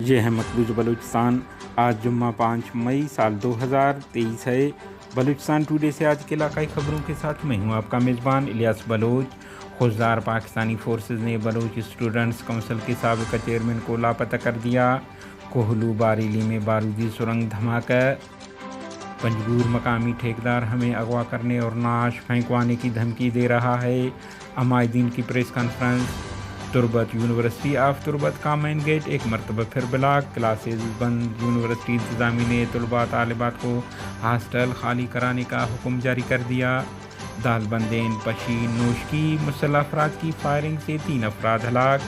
یہ ہے مقبوض بلوچستان۔ آج جمعہ 5 مئی سال 2023 ہے۔ بلوچستان ٹوڈے سے آج کے علاقائی خبروں کے ساتھ میں ہوں آپ کا میزبان الیاس بلوچ۔ خوزدار پاکستانی فورسز نے بلوچ اسٹوڈنٹس کونسل کے سابق چیئرمین کو لاپتہ کر دیا۔ کوہلو باریلی میں بارودی سرنگ دھماکہ۔ پنجگور مقامی ٹھیکیدار ہمیں اغوا کرنے اور نعش پھینکوانے کی دھمکی دے رہا ہے۔ عمائدین کی press conference. Turbat university of تربت کا مین گیٹ ایک مرتبہ پھر بلاک، کلاسز بند۔ یونیورسٹی انتظامیہ نے طلباء طالبات کو ہاسٹل خالی کرانے کا حکم جاری کر دیا۔ دال بندین پشین نوشکی مسلح افراد کی فائرنگ سے 3 افراد ہلاک۔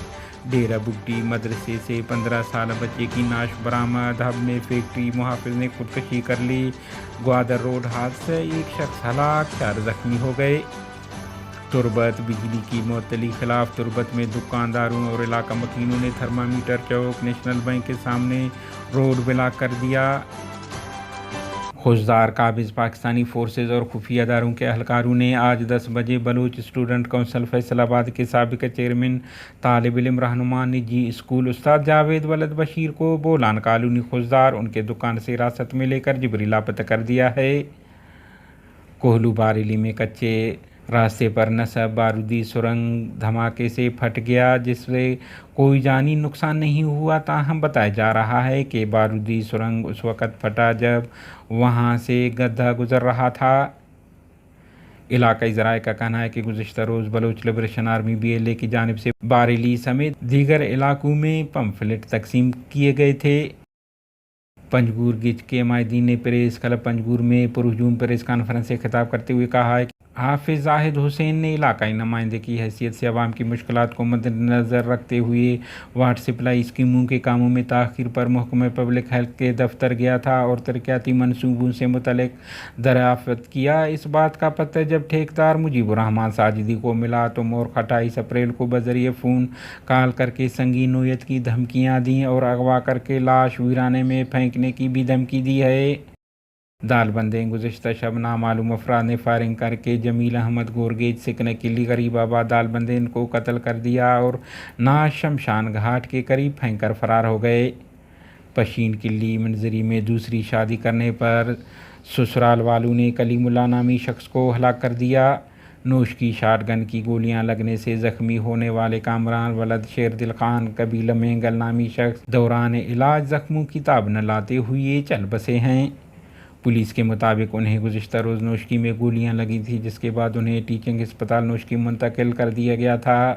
ڈیرہ بگٹی مدرسے سے 15 سالہ بچے کی نعش برآمد۔ ہب میں فیکٹری محافظ نے خودکشی کر لی۔ گوادر روڈ حادثہ، ایک شخص ہلاک، 4 زخمی ہو گئے۔ تربت بجلی کی معطلی خلاف تربت میں دکانداروں اور علاقہ مکینوں نے تھرمامیٹر چوک نیشنل بینک کے سامنے روڈ بلاک کر دیا۔ خوزدار قابض پاکستانی فورسز اور خفیہ اداروں کے اہلکاروں نے آج 10 بجے بلوچ اسٹوڈنٹ کونسل فیصل آباد کے سابق چیئرمین، طالب علم رہنما، نجی اسکول استاد جاوید ولد بشیر کو بولان کالونی خوزدار ان کے دکان سے حراست میں لے کر جبری لاپتہ کر دیا ہے۔ کوہلو باریلی میں کچے راستے پر نصب بارودی سرنگ دھماکے سے پھٹ گیا، جس سے کوئی جانی نقصان نہیں ہوا، تاہم بتایا جا رہا ہے کہ بارودی سرنگ اس وقت پھٹا جب وہاں سے گدھا گزر رہا تھا۔ علاقائی ذرائع کا کہنا ہے کہ گزشتہ روز بلوچ لبریشن آرمی BLA کی جانب سے باریلی سمیت دیگر علاقوں میں پمفلٹ تقسیم کیے گئے تھے۔ پنجگور گچ کے عمائدین نے پریس کلب پنجگور میں پرہجوم پریس کانفرنس سے خطاب کرتے ہوئے کہا ہے کہ حافظ زاہد حسین نے علاقائی نمائندے کی حیثیت سے عوام کی مشکلات کو مد نظر رکھتے ہوئے واٹر سپلائی اسکیموں کے کاموں میں تاخیر پر محکمہ پبلک ہیلتھ کے دفتر گیا تھا اور ترقیاتی منصوبوں سے متعلق دریافت کیا۔ اس بات کا پتہ جب ٹھیکیدار مجیب الرحمان ساجدی کو ملا تو مورخ 28 اپریل کو بذریعہ فون کال کر کے سنگین نوعیت کی دھمکیاں دیں اور اغوا کر کے لاش ویرانے میں پھینکنے کی بھی دھمکی دی ہے۔ دال بندیں گزشتہ شب نامعلوم افراد نے فائرنگ کر کے جمیل احمد گورگیج سکنہ کلی غریب آباد دال بندین کو قتل کر دیا اور نعش شمشان گھاٹ کے قریب پھینک کر فرار ہو گئے۔ پشین کلی منظری میں دوسری شادی کرنے پر سسرال والوں نے کلیم اللہ نامی شخص کو ہلاک کر دیا۔ نوشکی شاٹ گن کی گولیاں لگنے سے زخمی ہونے والے کامران ولد شیر دل خان قبیلہ مینگل نامی شخص دوران علاج زخموں کی تاب نہ لاتے ہوئے چل بسے ہیں۔ پولیس کے مطابق انہیں گزشتہ روز نوشکی میں گولیاں لگی تھیں، جس کے بعد انہیں ٹیچنگ اسپتال نوشکی منتقل کر دیا گیا تھا۔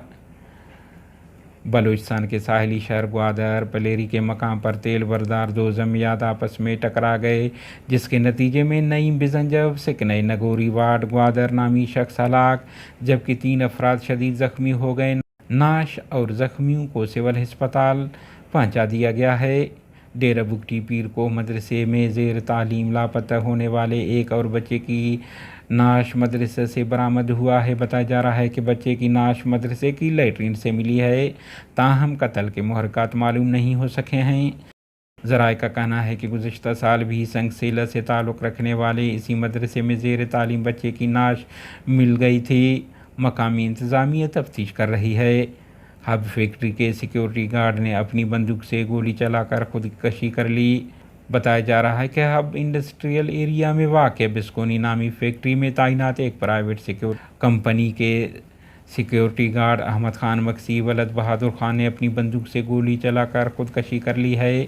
بلوچستان کے ساحلی شہر گوادر پلیری کے مقام پر تیل بردار 2 ضمیات آپس میں ٹکرا گئے، جس کے نتیجے میں نعیم بزنجب سکنہ نگوری وارڈ گوادر نامی شخص ہلاک، جبکہ 3 افراد شدید زخمی ہو گئے۔ نعش اور زخمیوں کو سول ہسپتال پہنچا دیا گیا ہے۔ ڈیرہ بگٹی پیر کو مدرسے میں زیر تعلیم لاپتہ ہونے والے ایک اور بچے کی نعش مدرسے سے برآمد ہوا ہے۔ بتایا جا رہا ہے کہ بچے کی نعش مدرسے کی لیٹرین سے ملی ہے، تاہم قتل کے محرکات معلوم نہیں ہو سکے ہیں۔ ذرائع کا کہنا ہے کہ گزشتہ سال بھی سنگ سیلہ سے تعلق رکھنے والے اسی مدرسے میں زیر تعلیم بچے کی نعش مل گئی تھی۔ مقامی انتظامیہ تفتیش کر رہی ہے۔ ہب فیکٹری کے سیکیورٹی گارڈ نے اپنی بندوق سے گولی چلا کر خودکشی کر لی۔ بتایا جا رہا ہے کہ ہب انڈسٹریل ایریا میں واقع بسکونی نامی فیکٹری میں تعینات ایک پرائیویٹ سیکیورٹی کمپنی کے سیکیورٹی گارڈ احمد خان مکسی ولد بہادر خان نے اپنی بندوق سے گولی چلا کر خودکشی کر لی ہے۔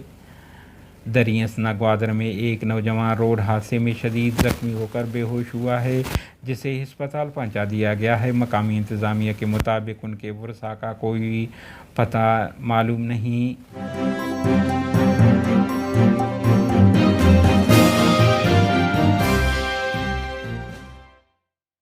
دریاسنا گوادر میں ایک نوجوان روڈ حادثے میں شدید زخمی ہو کر بے ہوش ہوا ہے، جسے ہسپتال پہنچا دیا گیا ہے۔ مقامی انتظامیہ کے مطابق ان کے ورثاء کا کوئی پتہ معلوم نہیں۔